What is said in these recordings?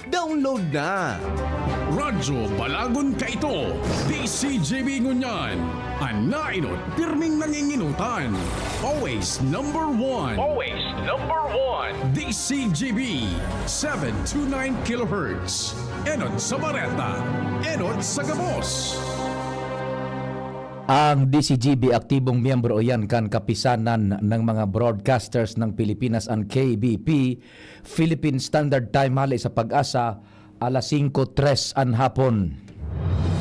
Download na! Radyo Balagon ka ito, DCJB Ngunyan, ang nainot pirming nanginginutan. Always number one. Always number one. DCJB, 729 kHz. Enot sa Bareta, enot sa Gabos. Ang DCGB aktibong miyembro yan kan kapisanan ng mga broadcasters ng Pilipinas ang KBP, Philippine Standard Time hali sa Pag-asa, alas 5:03 an hapon.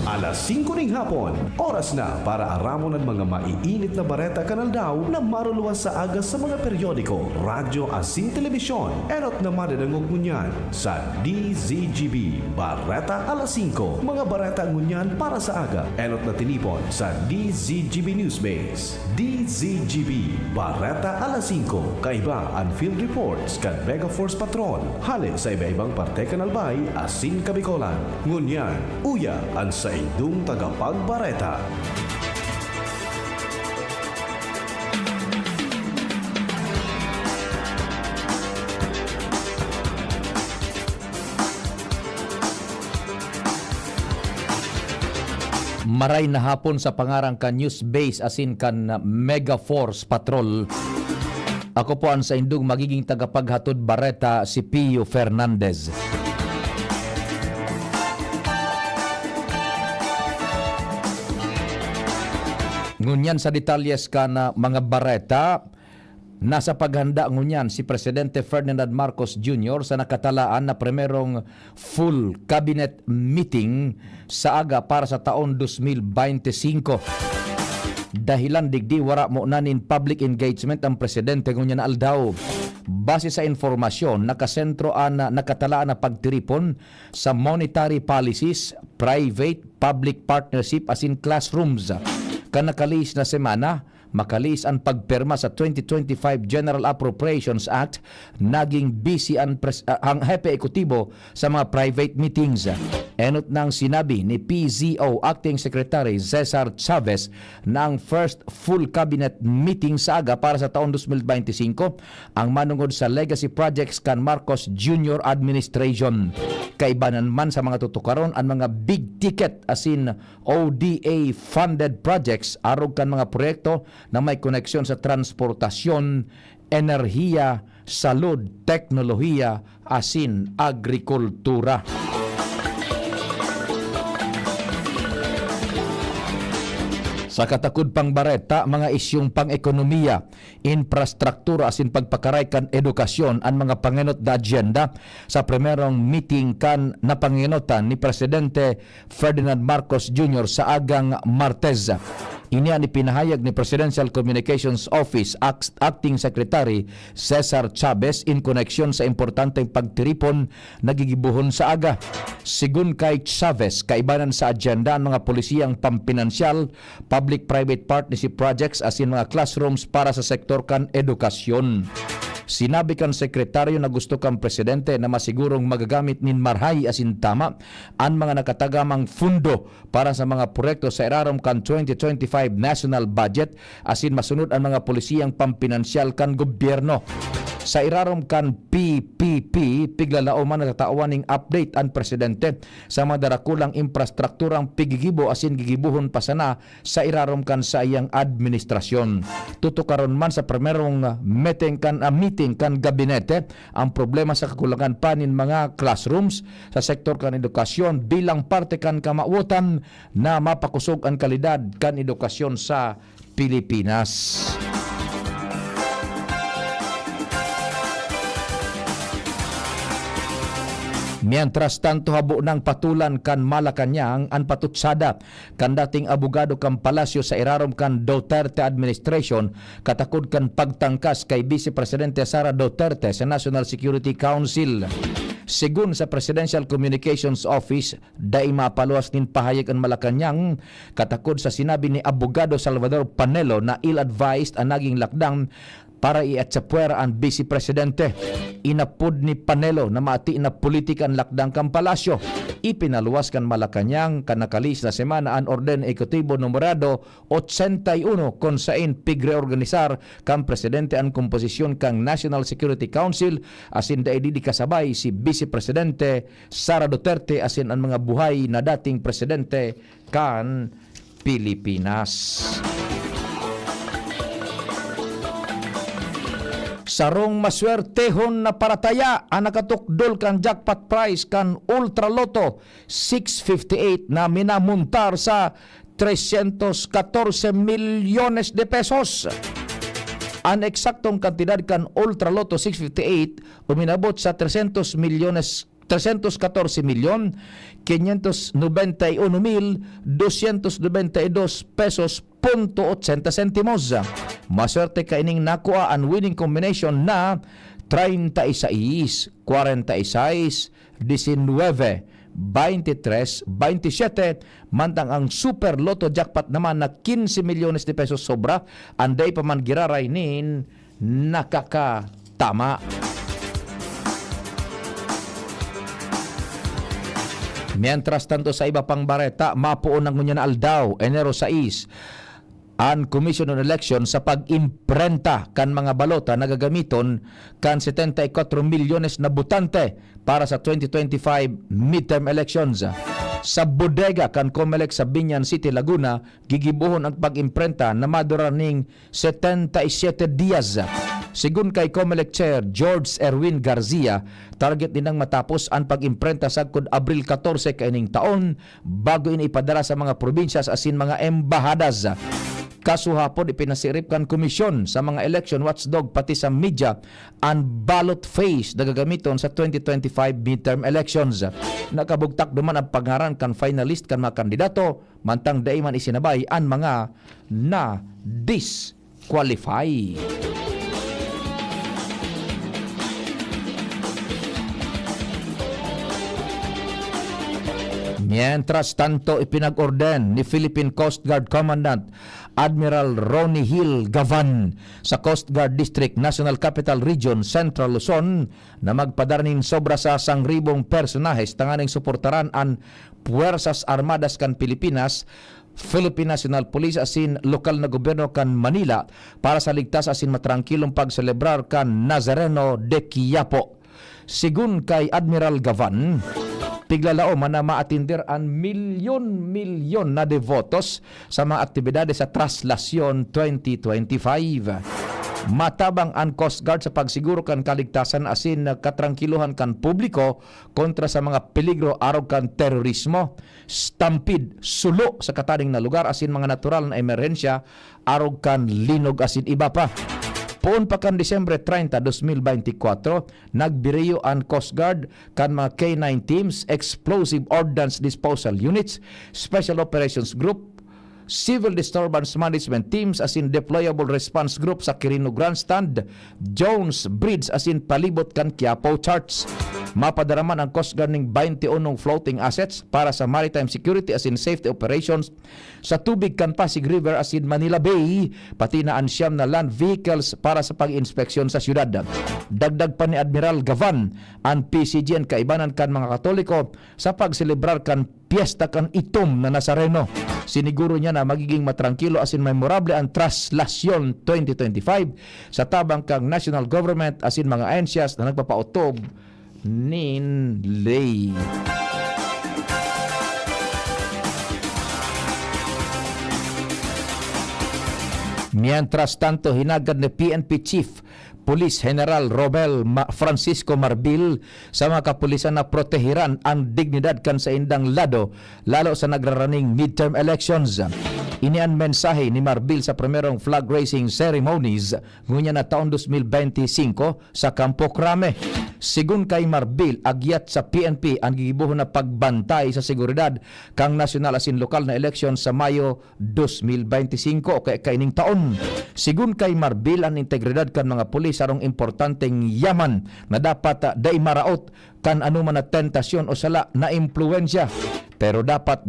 Alas 5 ng hapon, oras na para aramon ang mga maiinit na bareta kanal daw na maruluwas sa agas sa mga periodiko, radyo asin telebisyon. Erot na madadangog ngunyan sa DZGB Bareta alas 5. Mga bareta ngunyan para sa aga. Erot na tinipon sa DZGB Newsbase. DZGB Bareta alas 5. Kaiba ang field reports kan Mega Force Patrol. Hali sa iba-ibang parte kanalbay asin kabikolan. Ngunyan, uya ang sa indung tagapagbareta. Maray na hapon sa pangarang kan news base asin kan Mega Force Patrol. Ako po ang sa indung magiging tagapaghatod bareta si Pio Fernandez. Ngunyan sa detalyes ka na mga bareta, nasa paghanda ngunyan si Presidente Ferdinand Marcos Jr. sa nakatalaan na primerong full cabinet meeting sa aga para sa taon 2025. Dahilan digdi wara mo nanin public engagement ang Presidente ngunyan aldaw. Base sa informasyon, nakasentro na nakatalaan na pagtiripon sa monetary policies, private, public partnership asin classrooms. Kanakalis na semana, makalis ang pagperma sa 2025 General Appropriations Act, naging busy ang hepe ekutibo sa mga private meetings. Enot nang sinabi ni PZO Acting Secretary Cesar Chavez na ang first full cabinet meeting sa aga para sa taon 2025 ang manungod sa legacy projects kan Marcos Jr. Administration. Kaibanan man sa mga tutukaron ang mga big ticket asin ODA funded projects arog kan mga proyekto na may koneksyon sa transportasyon, enerhiya, salud, teknolohiya, asin agrikultura. Sa katakod pang bareta, mga isyong pang-ekonomiya, infrastruktura asin pagpakaray kan edukasyon ang mga panginot da agenda sa primerong meeting kan napanginutan ni Presidente Ferdinand Marcos Jr. sa agang Martes. Ini ang ipinahayag ni Presidential Communications Office Acting Secretary Cesar Chavez in connection sa importanteng pagtiripon nagigibuhon sa aga. Sigun kay Chavez, kaibanan sa agenda ang mga polisiyang pampinansyal, public-private partnership projects asin mga classrooms para sa sektor kan edukasyon. Sinabi kan sekretaryo na gusto kang presidente na masigurong magagamit nin marhay asin tama ang mga nakatagamang fundo para sa mga proyekto sa irarom kan 2025 national budget asin masunod ang mga polisiyang pampinansyal kan gobyerno. Sa irarom kan PPP, piglalao man natatawan ning update ang presidente sa mga darakulang infrastrukturang pigigibo asin gigibuhon pa sana sa irarom kan sa iyang administrasyon. Tutukaron man sa primerong meeting kan gabinete ang problema sa kakulangan pa nin mga classrooms sa sektor kan edukasyon bilang parte kan kamauotan na mapakusog ang kalidad kan edukasyon sa Pilipinas. Mientras tanto habo ng patulan kan Malacanang ang patutsada kan dating abogado kan Palasyo sa irarom kan Duterte administration katakod kan pagtangkas kay Vice Presidente Sara Duterte sa National Security Council. Sigun sa Presidential Communications Office, dai mapaluwas nin pahayag ang Malacanang katakod sa sinabi ni abogado Salvador Panelo na ill-advised ang naging lakdang para iatsapwera ang Vice Presidente. Inapod ni Panelo na maati na politika ang lakdang kang palasyo. Ipinaluwas kan Malacañang kanakalis na semana ang orden ekutibo numerado 81 kung saan pigreorganisar kang presidente ang komposisyon kang National Security Council asin daidi di kasabay si Vice Presidente Sara Duterte asin ang mga buhay na dating presidente kan Pilipinas. Sarong maswertehon na parataya ang nakatukdol kan jackpot prize kan Ultra Lotto 658 na minamuntar sa 314 milyones de pesos. Ang eksaktong kantidad kan Ultra Lotto 658 uminabot sa 314 milyon 591,292 pesos .80 sentimos. Maswerte kaining nakuha ang winning combination na 36, 46, 19, 23, 27, mantang ang Super Lotto jackpot naman na 15 milyones de pesos sobra, anday pa man giraray nin nakakatama. Mientras tanto sa iba pang bareta, mapuon ng ngunya na aldaw, Enero 6, ang Commission on Election sa pag-imprenta kan mga balota na gagamiton kan 74 milyones na butante para sa 2025 midterm elections. Sa bodega kan COMELEC sa Binyan City, Laguna, gigibuhon ang pag-imprenta na madura ning 77 dias. Sigun kay COMELEC Chair George Erwin Garcia, target din ang matapos ang pag-imprenta sagkod Abril 14 kaining taon bago ini ipadala sa mga probinsyas asin mga embahadas. Kasuhapon ipinasirip kan komisyon sa mga election watchdog pati sa media ang ballot face na gagamiton sa 2025 midterm elections. Nakabugtak duman ang pangaran kan finalist kan mga kandidato mantang daiman isinabay ang mga na disqualify. Mientras tanto, ipinag-orden ni Philippine Coast Guard Commandant Admiral Ronnie Hill Gavan sa Coast Guard District National Capital Region Central Luzon na magpadarnin sobra sa 1,000 personahes tanganing suportaran ang Puwersas Armadas kan Pilipinas, Philippine National Police asin lokal na gobyerno kan Manila para sa ligtas asin matrangkilong pagselebrar kan Nazareno de Quiapo. Sigun kay Admiral Gavan, piglalao man na maatindir ang milyon-milyon na devotos sa mga aktibidades sa Traslasyon 2025. Matabang ang Coast Guard sa pagsiguro kan kaligtasan asin katrangkiluhan kan publiko kontra sa mga peligro araw kan terorismo, stampede, sulo sa kataning na lugar asin mga natural na emerhensya araw kan linog asin iba pa. Poon pa kan Disyembre 30, 2024, nagbiriyo ang Coast Guard kan mga K9 teams, Explosive Ordnance Disposal Units, Special Operations Group, Civil Disturbance Management Teams asin Deployable Response Group sa Quirino Grandstand, Jones Bridge asin palibot kan Quiapo Charts. Mapadaraman ang Coast Guard ng 21 floating assets para sa maritime security asin safety operations sa tubig kan Pasig River asin Manila Bay, pati na ang siyam na land vehicles para sa pag-inspeksyon sa syudad. Dagdag pa ni Admiral Gavan ang PCG ang kaibanan kan mga Katoliko sa pagselebrar kan piyesta kan Itom na Nazareno. Siniguro niya na magiging matrangkilo asin memorable ang Traslasyon 2025 sa tabang kang national government asin mga ahensyas na nagpapautob nin lay. Mientras tanto, hinagad ni PNP Chief Police General Romel Francisco Marbil sa mga kapulisan na protehiran ang dignidad kan sa indang lado lalo sa nagraraning midterm elections. Ini ang mensahe ni Marbil sa primerong flag raising ceremonies ngunya na taon 2025 sa Campo Crame. Sigun kay Marbil, agyat sa PNP ang gigibuhon na pagbantay sa seguridad kang nasyonal asin lokal na eleksyon sa Mayo 2025 o kaining taon. Sigun kay Marbil, ang integridad kan mga pulis arong importanteng yaman na dapat day maraot kan anuman na tentasyon o sala na impluwensya. Pero dapat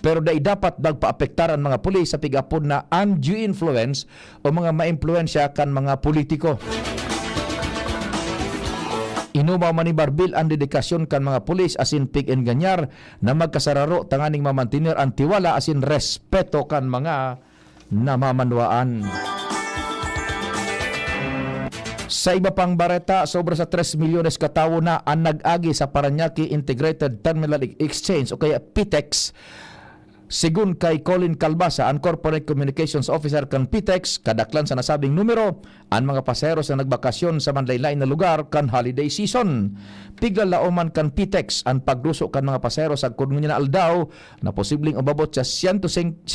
Pero dai dapat magpaapektaran mga pulis sa pig-apod na undue influence o mga maimpluwensya kan mga politiko. Inumaw man ni Barbil ang dedikasyon kan mga pulis asin pig enganyar na magkasararo tanganing mamantinir ang tiwala asin respeto kan mga namamanwaan. Sa iba pang bareta, sobra sa 3 milyones katawo na ang nag-agi sa Parañaque Integrated Terminal Exchange o kaya PITEX. Sigun kay Colin Calbasa, ang Corporate Communications Officer kan PITEX, kadaklan sa nasabing numero, ang mga paseros na nagbakasyon sa manlaylay na lugar kan holiday season. Piglalauman kan PITEX ang pagduso kan mga paseros sa kurnunya na aldaw na posibleng umabot sa 170,000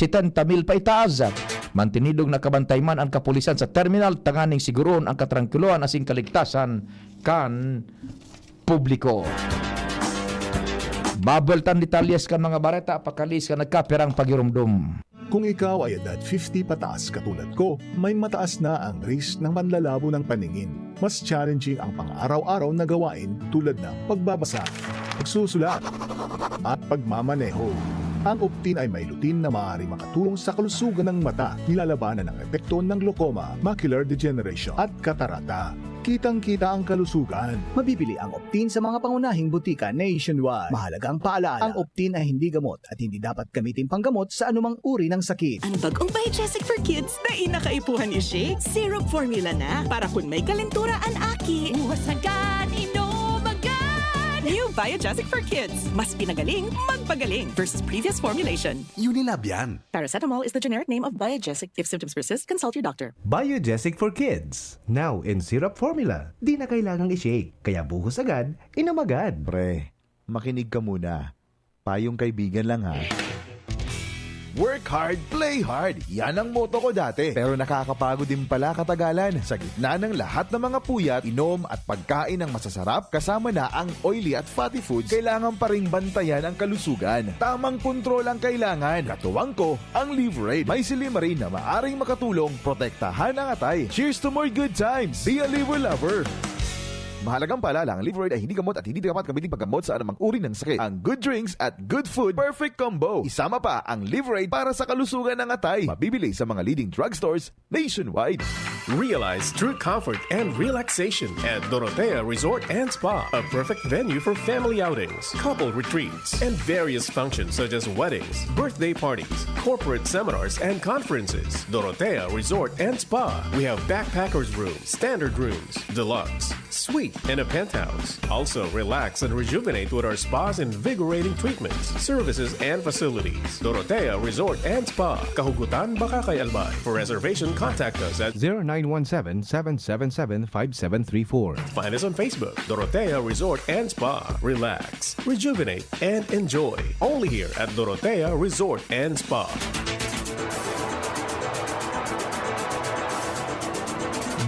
pa itaas. Mantinidong nakabantay man ang kapulisan sa terminal, tanganing siguron ang katrangkuloan asing kaligtasan kan publiko. Babeltan detalyes kan mga bareta, pakalis ka nagkapirang pagirumdum. Kung ikaw ay edad 50 pataas katulad ko, may mataas na ang risk ng panlalabo ng paningin. Mas challenging ang pang-araw-araw na gawain tulad ng pagbabasa, pagsusulat, at pagmamaneho. Ang Optin ay may lutin na maaari makatulong sa kalusugan ng mata, nilalabanan ang epekto ng glaucoma, macular degeneration at katarata. Kitang-kita ang kalusugan. Mabibili ang Optin sa mga pangunahing butika nationwide. Mahalagang paalaala, ang Optin ay hindi gamot at hindi dapat gamitin panggamot sa anumang uri ng sakit. Ang bagong Biogesic for Kids na inakaipuhan ni Shake. Syrup formula na para kung may kalentura ang aki. Uwasagan, inumagan! New Biogesic for Kids. Mas pinagaling, magpagaling versus previous formulation. Unilab yan. Paracetamol is the generic name of Biogesic. If symptoms persist, consult your doctor. Biogesic for Kids. Now in syrup formula. Di na kailangang i-shake. Kaya buhos agad, inom agad. Pre, makinig ka muna. Payong kaibigan lang ha. Work hard, play hard. Yan ang motto ko dati. Pero nakakapagod din pala katagalan. Sa gitna ng lahat ng mga puyat, inom at pagkain ng masasarap, kasama na ang oily at fatty foods, kailangan pa ring bantayan ang kalusugan. Tamang kontrol ang kailangan. Katuwang ko, ang Liverade. May silimarin na maaring makatulong, protektahan ang atay. Cheers to more good times. Be a liver lover. Mahalagang paalala, ang Liverade ay hindi gamot at hindi dapat gamitin paggamot sa anumang uri ng sakit. Ang good drinks at good food, perfect combo. Isama pa ang Liverade para sa kalusugan ng atay. Mabibili sa mga leading drugstores nationwide. Realize true comfort and relaxation at Dorotea Resort and Spa, a perfect venue for family outings, couple retreats, and various functions such as weddings, birthday parties, corporate seminars, and conferences. Dorotea Resort and Spa. We have backpackers rooms, standard rooms, deluxe, suite, and a penthouse. Also, relax and rejuvenate with our spas and invigorating treatments, services, and facilities. Dorotea Resort and Spa, Kahugutan, Bakakay, Albay. For reservation, contact us at 0917-777-5734. Find us on Facebook, Dorotea Resort and Spa. Relax, rejuvenate, and enjoy. Only here at Dorotea Resort and Spa.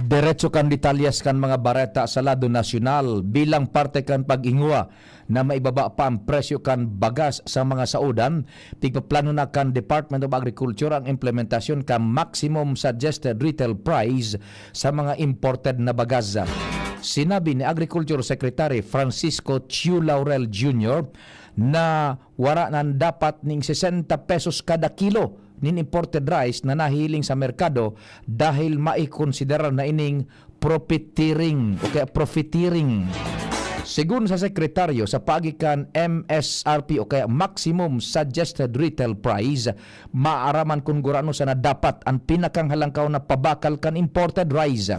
Diretso kan detalyes kan mga bareta sa lado nasyonal bilang parte kan pag-ingwa na maibaba pa ang presyo kan bagas sa mga saudan. Tigpaplano na kan Department of Agriculture ang implementasyon kan maximum suggested retail price sa mga imported na bagas. Sinabi ni Agriculture Secretary Francisco Chiu Laurel Jr. na wara nan dapat ning 60 pesos kada kilo nin imported rice na nahiling sa merkado dahil maikonsiderar na ining profiteering o kaya profiteering. Sigun sa sekretaryo, sa pagikan MSRP o kaya Maximum Suggested Retail Price, maaraman kung gurano sa na dapat ang pinakang halangkaw na pabakal kan imported rice.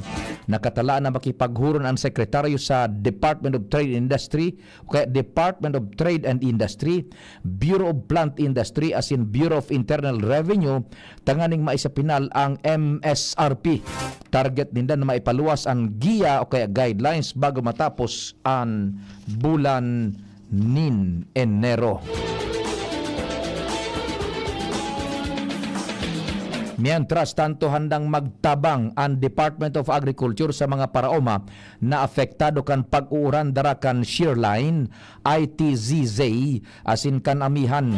Nakatala na makipaghuron ang sekretaryo sa Department of Trade and Industry o kaya Department of Trade and Industry, Bureau of Plant Industry as in Bureau of Internal Revenue, tanganing maisapinal ang MSRP. Target din na maipaluwas ang giya o kaya guidelines bago matapos ang bulan nin Enero. Mientras tanto, handang magtabang ang Department of Agriculture sa mga paraoma na apektado kan pag-uuran darakan shearline, ITZZ, asin kan amihan.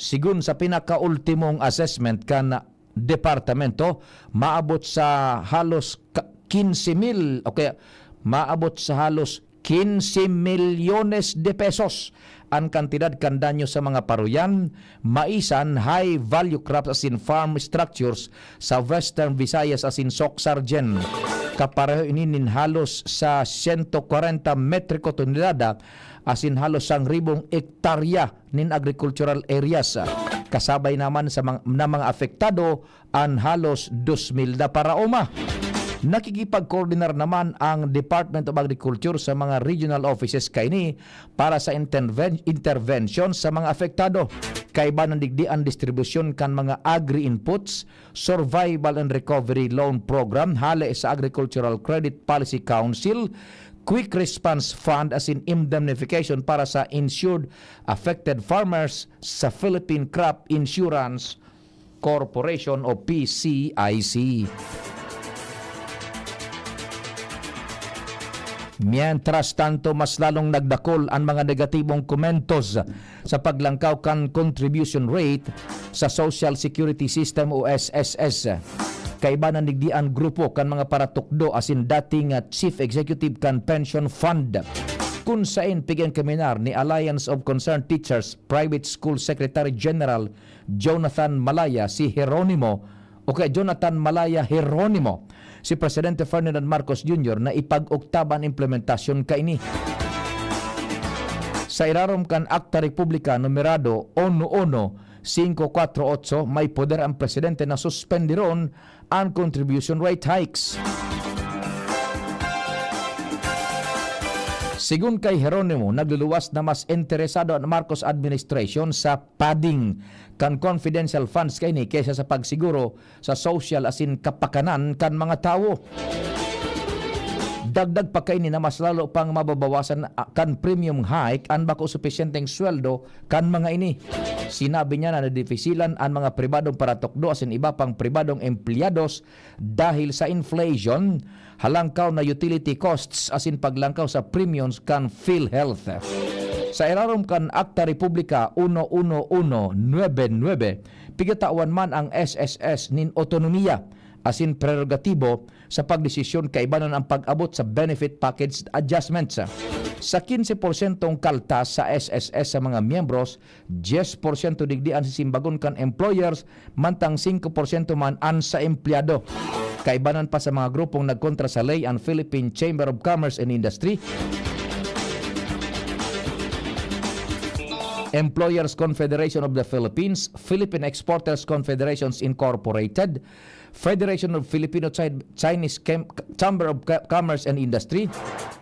Sigun sa pinakaultimong assessment kan departamento, maabot sa halos 15,000 o kaya maabot sa halos 15 milyones de pesos ang kantidad kan danyo sa mga paruyan, maisan, high value crops as in farm structures sa Western Visayas as in Soc-Sargen. Kapareho ininin halos sa 140 metriko tonelada as in halos 1,000 ektarya nin agricultural areas. Kasabay naman sa mga apektado ang halos 2,000 na paraoma. Nakikipag-coordinar naman ang Department of Agriculture sa mga regional offices kaini para sa intervention sa mga apektado. Kaiba ng digdian distribusyon kan mga agri-inputs, survival and recovery loan program, hale sa Agricultural Credit Policy Council, Quick Response Fund as in indemnification para sa insured affected farmers sa Philippine Crop Insurance Corporation o PCIC. Mientras tanto, mas lalong nagdakol ang mga negatibong komentos sa paglangkaw kan contribution rate sa Social Security System o SSS. Kaiba na nigdian grupo kan mga paratukdo asin dating Chief Executive kan Pension Fund. Kung sain pigyan kaminar ni Alliance of Concerned Teachers Private School Secretary General Jonathan Malaya si Jonathan Malaya Jeronimo, si Presidente Ferdinand Marcos Jr. na ipag-uktaban implementasyon kaini. Sa irarom kan Akta Republika numerado 11548 may poder ang presidente na suspendiron ang contribution rate hikes. Sigun kay Jeronimo, nagluluwas na mas interesado ang Marcos administration sa padding kan confidential funds kaini kaysa sa pagsiguro sa social asin kapakanan kan mga tao. Dagdag pa kaini na mas lalo pang mababawasan kan premium hike ang bako supisyenteng sweldo kan mga ini. Sinabi niya na nadifisilan ang mga pribadong paratokdo asin iba pang pribadong empleyados dahil sa inflation, halangkaw na utility costs asin paglangkaw sa premiums kan PhilHealth. Sa irarom kan Akta Republika 11199, pigatawan man ang SSS nin otonomiya asin prerogatibo sa pagdesisyon kaibanan ang pag-abot sa benefit package adjustments. Sa 15% kaltas sa SSS sa mga miyembros, 10% digdian sa simbagon kan employers, mantang 5% man an sa empleyado. Kaibanan pa sa mga grupong nagkontra sa ley ang Philippine Chamber of Commerce and Industry, Employers Confederation of the Philippines, Philippine Exporters Confederations Incorporated, Federation of Filipino Chinese Chamber of Commerce and Industry,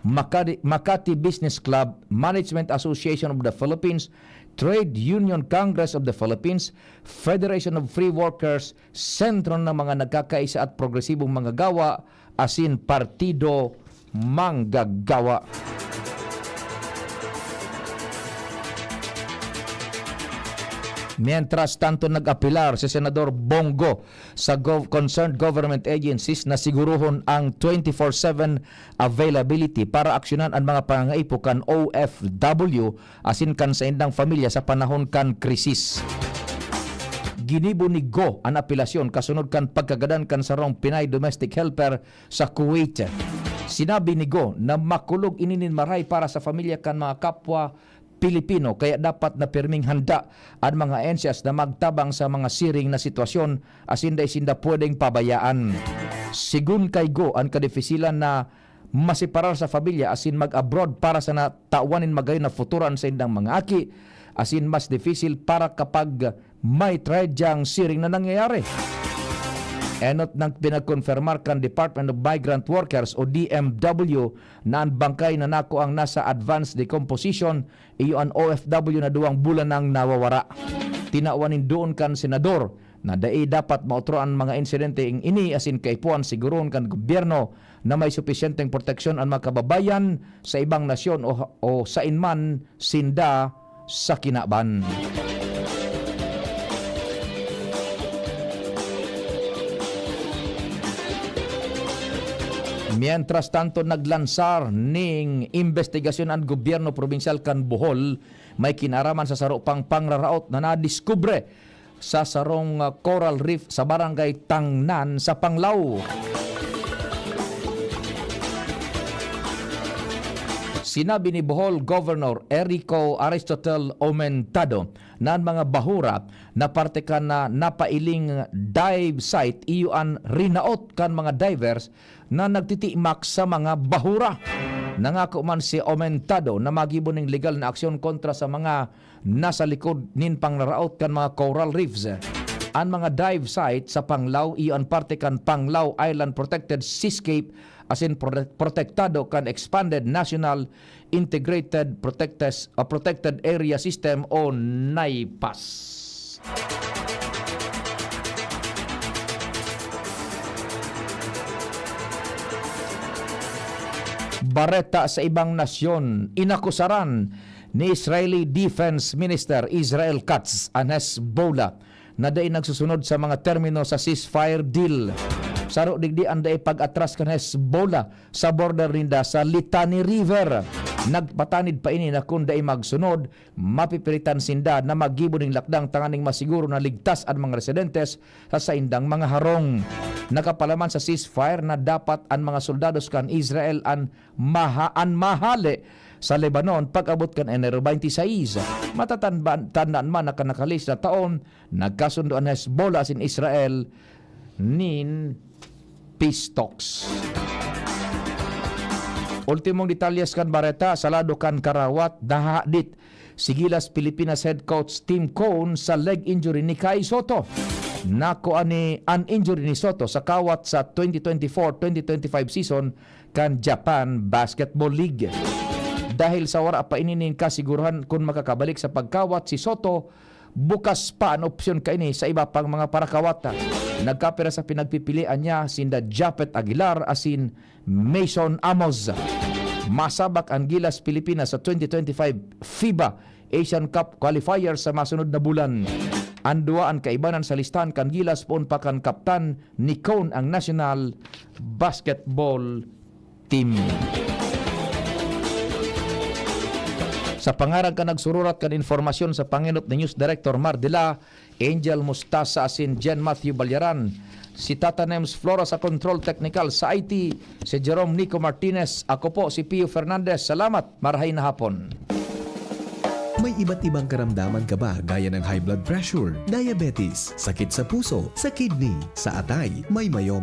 Makati Business Club, Management Association of the Philippines, Trade Union Congress of the Philippines, Federation of Free Workers, sentro ng mga nagkakaisa at progresibong mga gawa, asin Partido Manggagawa. Mientras tanto, nag-apilar si Senador Bongo sa concerned government agencies na siguruhon ang 24/7 availability para aksyonan ang mga pangangaipo kan OFW asin kan sa indang pamilya sa panahon kan krisis. Ginibo ni Go ang apelasyon kasunod kan pagkagadan kan sarong Pinay domestic helper sa Kuwait. Sinabi ni Go na makulog ininin maray para sa pamilya kan mga kapwa Pilipino, kaya dapat na pirming handa ang mga ensyas na magtabang sa mga siring na sitwasyon asin sinda pwedeng pabayaan. Sigun kay Go ang kadifisilan na masiparar sa pamilya asin mag-abroad para sa natauanin magayon na futuran sa indang mga aki asin mas difficile para kapag may tradyang siring na nangyayari. Enot nang pinagkonfirmar kan Department of Migrant Workers o DMW na ang bangkay na nako ang nasa advanced decomposition, iyo ang OFW na 2 bulan nang nawawara. Tinawanin doon kan senador na dapat mautroan mga insidente ini asin kaipuan siguron kan gobyerno na may supisyenteng proteksyon ang mga kababayan sa ibang nasyon o sa inman sinda sa kinaban. Mientras tanto, naglansar ning investigasyon ang gobyerno probinsyal kan Bohol, may kinaraman sa saro pang pangraraot na nadiskubre sa sarong coral reef sa barangay Tangnan sa Panglao. Sinabi ni Bohol Governor Erico Aristotle Aumentado na ang mga bahura na parte ka na napailing dive site iyuan rinaot kan mga divers na nagtitimak sa mga bahura. Nangako man si Aumentado na magibo ning legal na aksyon kontra sa mga nasa likod nin pangnaraot kan mga coral reefs. Ang mga dive site sa Panglao iyon parte kan Panglao Island Protected Seascape as in protektado kan Expanded National Integrated Protected Area System o NIPAS. Bareta sa ibang nasyon, inakusaran ni Israeli Defense Minister Israel Katz ang Hezbollah na day nagsusunod sa mga termino sa ceasefire deal. Saro digdi ang day pag-atras kan Hezbollah sa border rinda sa Litani River. Nagpatanid pa ini na kung day magsunod, mapipilitan sinda na magibo ning lakdang tanganing masiguro na ligtas ang mga residentes sa saindang mga harong. Nakapalaman sa ceasefire na dapat ang mga soldados kan Israel an mahali sa Lebanon pag-abot kan Enero 26. Matatandaan man na kanakalis na taon, nagkasundo ang Hezbollah sin Israel nin peace talks. Ultimong detalyes kan Bareta, salado kan Karawat, nahadit sigilas Pilipinas head coach Tim Cone sa leg injury ni Kai Soto. Nako ani an injury ni Soto sa kawat sa 2024-2025 season kan Japan Basketball League. Dahil sa wara pa ininin kasiguruhan kung makakabalik sa pagkawat si Soto, bukas pa ang opsyon kaini sa iba pang mga parakawata. Nagkapira sa pinagpipilian niya sinda Japet Aguilar asin Mason Amos. Masabak ang Gilas Pilipinas sa 2025 FIBA Asian Cup qualifier sa masunod na bulan. Andua ang kaibanan sa listahan kan Gilas poon pa kan kaptan ni Cone ang National Basketball Team. Sa pangarang ka nagsururat kan informasyon sa Panginot ni News Director Mardila, Angel Mustasa asin Jen Matthew Balyaran, si Tata Nems Flora sa Control Technical sa IT, si Jerome Nico Martinez, ako po si Pio Fernandez. Salamat, marahay na hapon. May iba't ibang karamdaman ka ba gaya ng high blood pressure, diabetes, sakit sa puso, sa kidney, sa atay, may mayoma,